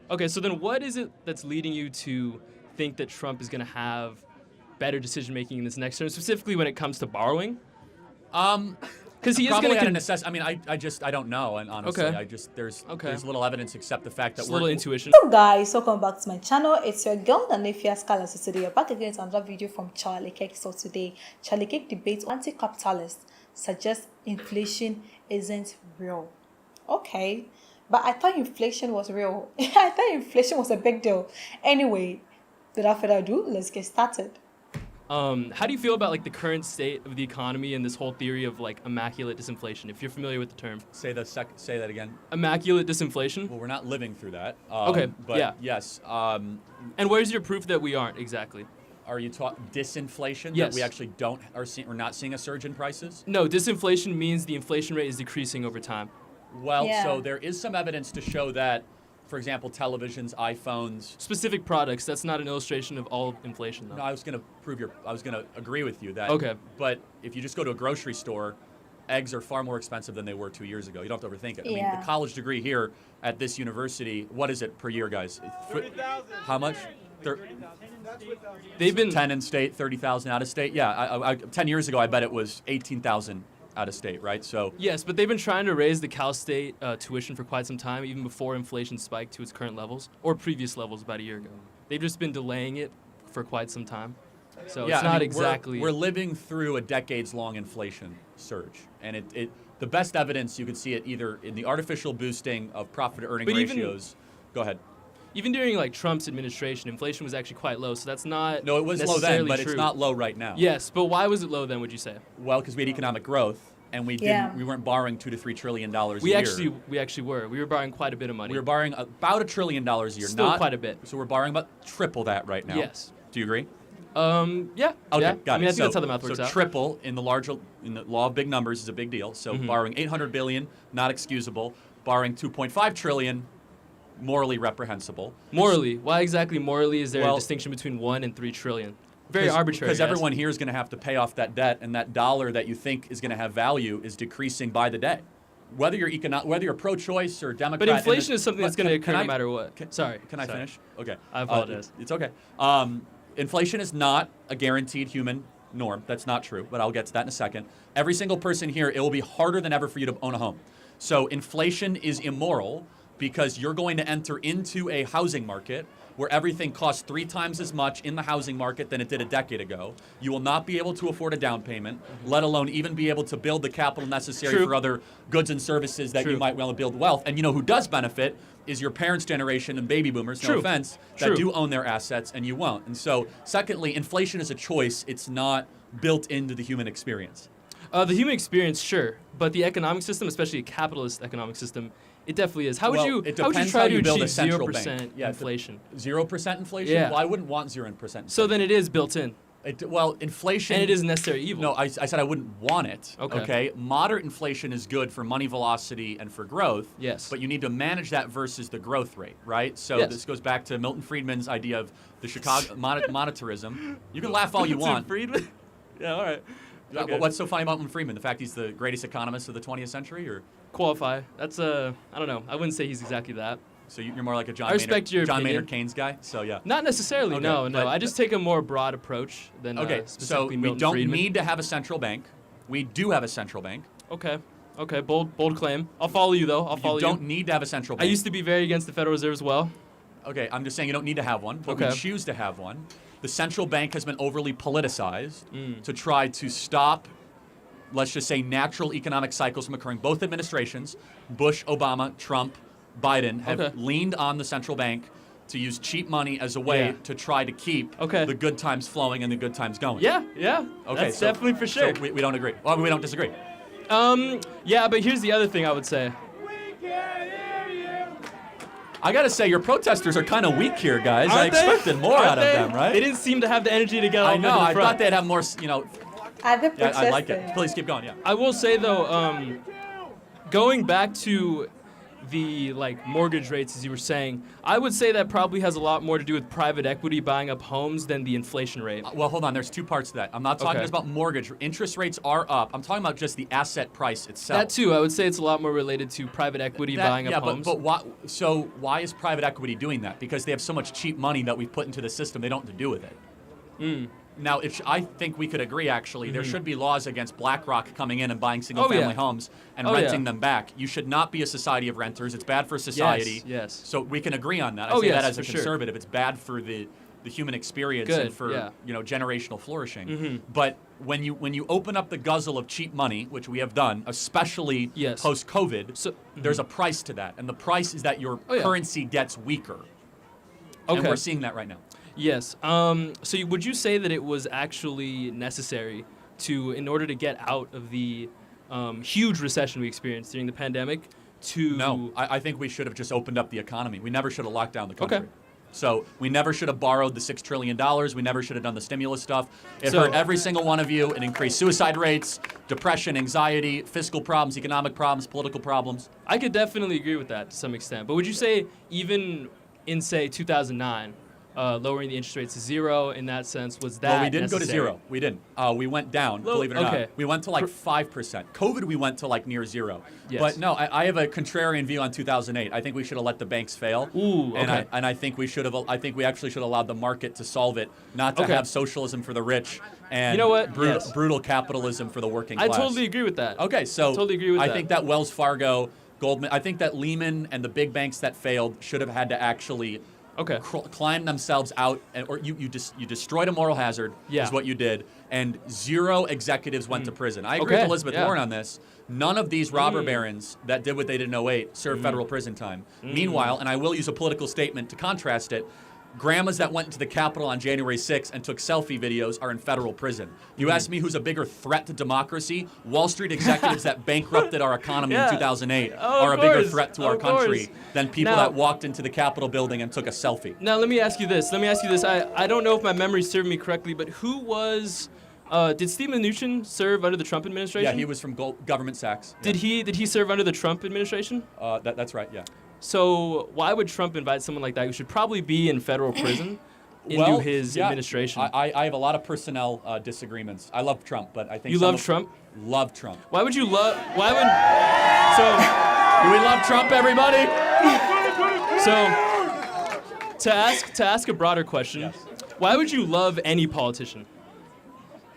Okay, so then what is it that's leading you to think that Trump is going to have better decision-making in this next term, specifically when it comes to borrowing? Because he is going to necessity. I mean, I don't know, and honestly, Okay. there's little evidence except the fact that Just a little intuition. What's up guys, welcome back to my channel. It's your girl Nanefia Scala. So today we're back again with another video from Charlie Kirk. So today Charlie Kirk debates anti-capitalists suggest inflation isn't real. Okay, but I thought inflation was real. I thought inflation was a big deal. Anyway, without further ado, let's get started. How do you feel about like the current state of the economy and this whole theory of like immaculate disinflation? If you're familiar with the term, say that again. Immaculate disinflation. Well, we're not living through that. Okay. But yeah. Yes. And where's your proof that we aren't exactly? Are you talking disinflation? Yes. That we actually we're not seeing a surge in prices? No, disinflation means the inflation rate is decreasing over time. Well, so there is some evidence to show that, for example, televisions, iPhones. Specific products. That's not an illustration of all inflation, though. No, I was going to agree with you that. Okay. But if you just go to a grocery store, eggs are far more expensive than they were 2 years ago. You don't have to overthink it. Yeah. I mean, the college degree here at this university, what is it per year, guys? 30,000. How much? They've been 10 in state, 30,000 out of state. Yeah, 10 years ago, I bet it was 18,000 out of state, right? So yes, but they've been trying to raise the Cal State tuition for quite some time, even before inflation spiked to its current levels or previous levels about a year ago. They've just been delaying it for quite some time. So yeah, it's not I mean, exactly. We're living through a decades-long inflation surge, and the best evidence you can see it either in the artificial boosting of profit-earning ratios. Go ahead. Even during like Trump's administration, inflation was actually quite low, so that's not. No, it was low then, but true. It's not low right now. Yes, but why was it low then? Would you say? Well, because we had economic growth, and we weren't borrowing $2 to $3 trillion a year. We actually were. We were borrowing quite a bit of money. We were borrowing about $1 trillion a year. Still quite a bit. So we're borrowing about triple that right now. Yes. Do you agree? Yeah. Okay, yeah. got I mean, it. I think that's how the math works so out. Triple in the law of big numbers is a big deal. So borrowing $800 billion, not excusable. Borrowing $2.5 trillion, morally reprehensible. Morally? Why exactly morally is there a distinction between 1 and 3 trillion? Very arbitrary. Because everyone here is going to have to pay off that debt, and that dollar that you think is going to have value is decreasing by the day. Whether you're pro-choice or Democrat. But inflation is something that's going to occur no matter what. Sorry. Can I finish? Okay. I apologize. It's okay. Inflation is not a guaranteed human norm. That's not true, but I'll get to that in a second. Every single person here, it will be harder than ever for you to own a home. So inflation is immoral because you're going to enter into a housing market where everything costs 3 times as much in the housing market than it did a decade ago. You will not be able to afford a down payment, let alone even be able to build the capital necessary for other goods and services that you might want to build wealth. And you know who does benefit is your parents' generation and baby boomers, no offense, that do own their assets and you won't. And so, secondly, inflation is a choice. It's not built into the human experience. The human experience, sure, but the economic system, especially a capitalist economic system, it definitely is. How would you try to achieve 0% inflation? 0% inflation? Yeah. Well, I wouldn't want 0% inflation. So then it is built in. Inflation... And it is a necessary evil. No, I said I wouldn't want it. Okay. Moderate inflation is good for money velocity and for growth. Yes. But you need to manage that versus the growth rate, right? So this goes back to Milton Friedman's idea of the Chicago monetarism. You can laugh all you want. Friedman? Yeah, all right. Okay. What's so funny about Milton Friedman? The fact he's the greatest economist of the 20th century, or qualify? That's I don't know. I wouldn't say he's exactly that. So you're more like a John Maynard Keynes guy. So yeah. Not necessarily. Okay, no. I just take a more broad approach than specifically Milton Friedman. We Friedman. don't need to have a central bank. We do have a central bank. Okay. Bold claim. I'll follow you though. You don't need to have a central bank. I used to be very against the Federal Reserve as well. Okay, I'm just saying you don't need to have one, but we choose to have one. The central bank has been overly politicized to try to stop, let's just say, natural economic cycles from occurring. Both administrations, Bush, Obama, Trump, Biden, have leaned on the central bank to use cheap money as a way to try to keep the good times flowing and the good times going. Yeah. Okay, that's definitely for sure. So we don't agree. Well, we don't disagree. Yeah, but here's the other thing I would say. I gotta say, your protesters are kind of weak here, guys. Aren't I expected more out of them, right? They didn't seem to have the energy to get all I know. I front. thought they'd have more, I like it. Please keep going, yeah. I will say, though, going back to the like mortgage rates, as you were saying, I would say that probably has a lot more to do with private equity buying up homes than the inflation rate. Well, hold on. There's two parts to that. I'm not talking Okay. just about mortgage. Interest rates are up. I'm talking about just the asset price itself. That too, I would say it's a lot more related to private equity buying up homes. But why is private equity doing that? Because they have so much cheap money that we've put into the system, they don't know what to do with it. Now, I think we could agree, actually, there should be laws against BlackRock coming in and buying single-family homes and renting them back. You should not be a society of renters. It's bad for society. Yes. So we can agree on that. I say that as a for conservative. Sure. It's bad for the human experience Good, and for generational flourishing. Mm-hmm. But when you open up the guzzle of cheap money, which we have done, especially post-COVID, there's a price to that. And the price is that your currency gets weaker. Okay. And we're seeing that right now. Yes. Would you say that it was actually necessary in order to get out of the huge recession we experienced during the pandemic, No, I think we should have just opened up the economy. We never should have locked down the country. Okay. So we never should have borrowed the $6 trillion. We never should have done the stimulus stuff. It hurt every single one of you. It increased suicide rates, depression, anxiety, fiscal problems, economic problems, political problems. I could definitely agree with that to some extent. But would you say even in, say, 2009, lowering the interest rates to zero in that sense, was that Well, we didn't necessary? go to zero. We didn't. We went down, believe it or not. We went to like 5%. COVID, we went to like near zero. Yes. But no, I have a contrarian view on 2008. I think we should have let the banks fail. Ooh, okay. And I think we should have. I think we actually should have allowed the market to solve it, not to have socialism for the rich and You know what? brutal capitalism for the working class. I totally agree with that. Okay, so totally agree with I that. think that Wells Fargo, Goldman, I think that Lehman and the big banks that failed should have had to actually climb themselves out, or you destroyed a moral hazard is what you did, and zero executives went to prison. I agree with Elizabeth Warren on this. None of these robber barons that did what they did in 08 served federal prison time. Meanwhile, and I will use a political statement to contrast it, grandmas that went into the Capitol on January 6th and took selfie videos are in federal prison. You ask me who's a bigger threat to democracy? Wall Street executives that bankrupted our economy in 2008 are a bigger threat to our country than people that walked into the Capitol building and took a selfie. Now, let me ask you this. I don't know if my memory served me correctly, but who was... did Steve Mnuchin serve under the Trump administration? Yeah, he was from Goldman Sachs. Did he serve under the Trump administration? That's right, yeah. So why would Trump invite someone like that who should probably be in federal prison into his administration? I have a lot of personnel disagreements. I love Trump, but I think you love Trump. Love Trump. Why would you love? Why would? So do we love Trump, everybody? So to ask a broader question, why would you love any politician?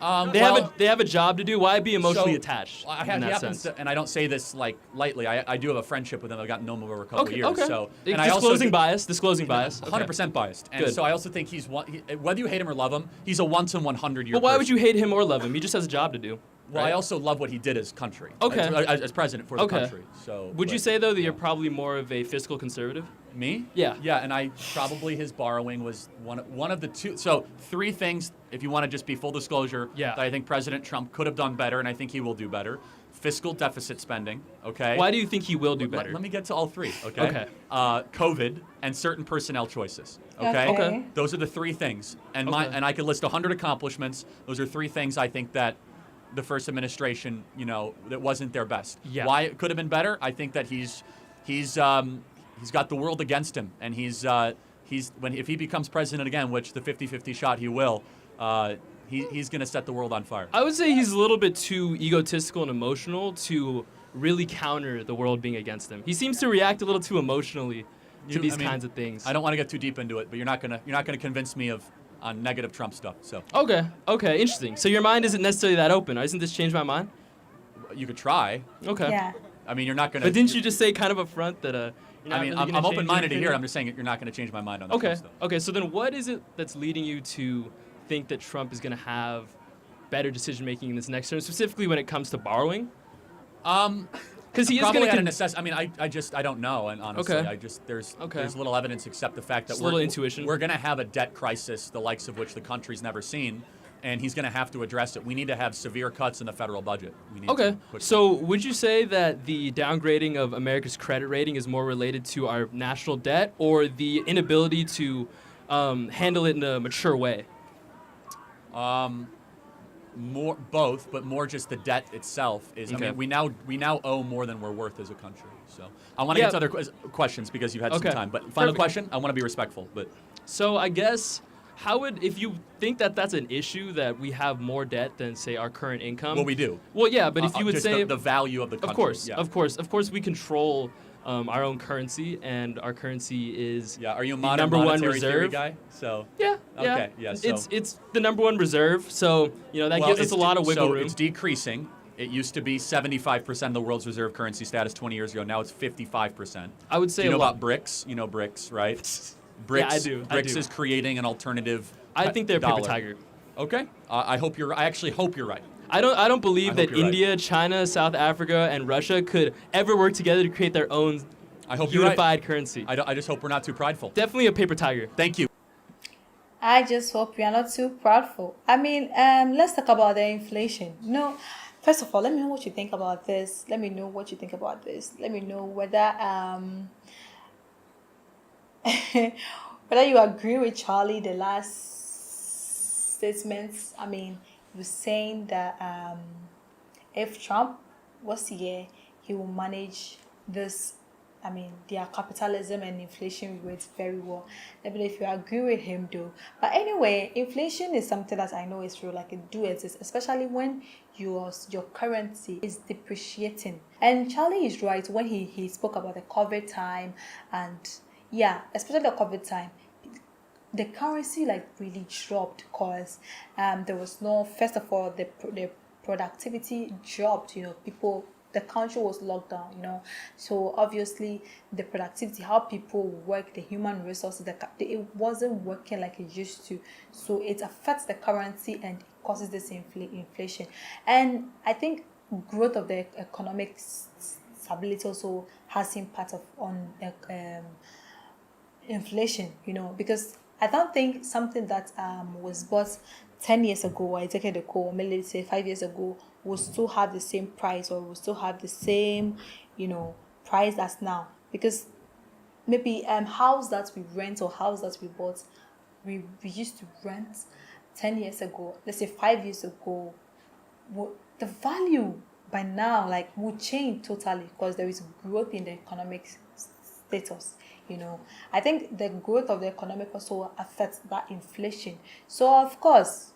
They have a job to do. Why be emotionally attached? In that sense? And I don't say this like lightly. I do have a friendship with him. I've gotten to know him over a couple of years. Okay. So and disclosing bias. 100% biased. And so I also think whether you hate him or love him, he's a once in 100 year. But why would you hate him or love him? He just has a job to do. Well, I also love what he did as country. Okay. As president for the country. So. Would you say though that you're probably more of a fiscal conservative? Me? Yeah. Yeah, and his borrowing was one of the two. So 3 things, if you want to just be full disclosure, that I think President Trump could have done better, and I think he will do better. Fiscal deficit spending, okay? Why do you think he will do better? Let me get to all 3, okay? COVID and certain personnel choices, okay? Those are the 3 things. And and I could list 100 accomplishments. Those are 3 things I think that the first administration, that wasn't their best. Yeah. Why it could have been better? I think that he's got the world against him, and if he becomes president again, which the 50-50 shot he will, he's going to set the world on fire. I would say he's a little bit too egotistical and emotional to really counter the world being against him. He seems to react a little too emotionally to these kinds of things. I don't want to get too deep into it, but you're not gonna convince me on negative Trump stuff. So. Okay, interesting. So your mind isn't necessarily that open. Isn't this change my mind? You could try. Okay. Yeah. I mean, you're not gonna. But didn't you just say kind of up front that I'm open-minded to hear. I'm just saying you're not going to change my mind on that stuff. Okay. So then, what is it that's leading you to think that Trump is going to have better decision-making in this next term, specifically when it comes to borrowing? Because he is going to necessity. I mean, I don't know, and honestly, there's little evidence except the fact that we're going to have a debt crisis, the likes of which the country's never seen. And he's going to have to address it. We need to have severe cuts in the federal budget. So would you say that the downgrading of America's credit rating is more related to our national debt or the inability to handle it in a mature way? Both, but more just the debt itself is. I mean, we now owe more than we're worth as a country. So I want to get Yeah. to other questions because you've had Okay. some time. But final Perfect. question. I want to be respectful. But So I guess if you think that that's an issue that we have more debt than say our current income? well, we do. Well, yeah, but if you would just say the value of the country. of course, Yeah. of course, we control our own currency, and our currency is Yeah. Are you a the modern number one monetary theory reserve. guy? So. Yeah. Okay, yeah, so- It's the number one reserve, so that gives us a lot of wiggle so room. it's decreasing. It used to be 75% of the world's reserve currency status 20 years ago. Now it's 55%. I would say Do you a know lot. about BRICS? You know BRICS, right? BRICS, Yeah, I do. BRICS is creating an alternative. I think they're a dollar. paper tiger. Okay. I actually hope you're right. I don't believe I that hope you're right. India, China, South Africa, and Russia could ever work together to create their own I hope you're right. unified currency. I just hope we're not too prideful. Definitely a paper tiger. Thank you. I just hope we are not too proudful. I mean, let's talk about the inflation. No, first of all, let me know what you think about this. Let me know what you think about this. Let me know whether whether you agree with Charlie the last statements. I mean, he was saying that if Trump was here, he will manage this. I mean, their capitalism and inflation rates very well. Let me know if you agree with him, though. But anyway, inflation is something that I know is real, like it do exist, especially when your currency is depreciating. And Charlie is right when he spoke about the COVID time, and yeah, especially the COVID time. The currency like really dropped because there was no, first of all, the productivity dropped. The country was locked down. So obviously the productivity, how people work, the human resources, it wasn't working like it used to. So it affects the currency and it causes this inflation. And I think growth of the economic stability also has impact on inflation, because I don't think something that was bought 10 years ago or a decade ago, or maybe let's say 5 years ago, will still have the same price or will still have the same, price as now. Because maybe house that we rent or house that we bought, we used to rent 10 years ago, let's say 5 years ago, the value by now will change totally because there is growth in the economic status. I think the growth of the economic also affects that inflation. So of course,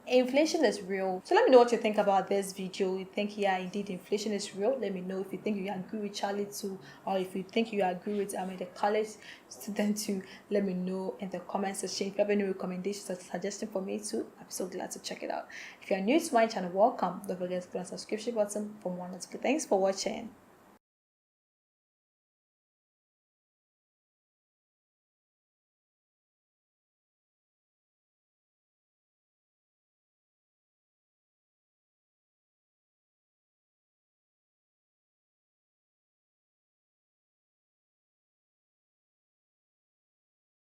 inflation is real. So let me know what you think about this video. You think, yeah, indeed inflation is real? Let me know if you think you agree with Charlie too, or if you think you agree with the college student too. Let me know in the comment section. If you have any recommendations or suggestions for me too, I'm so glad to check it out. If you are new to my channel, welcome. Don't forget to click on the subscription button for more notifications. Thanks for watching.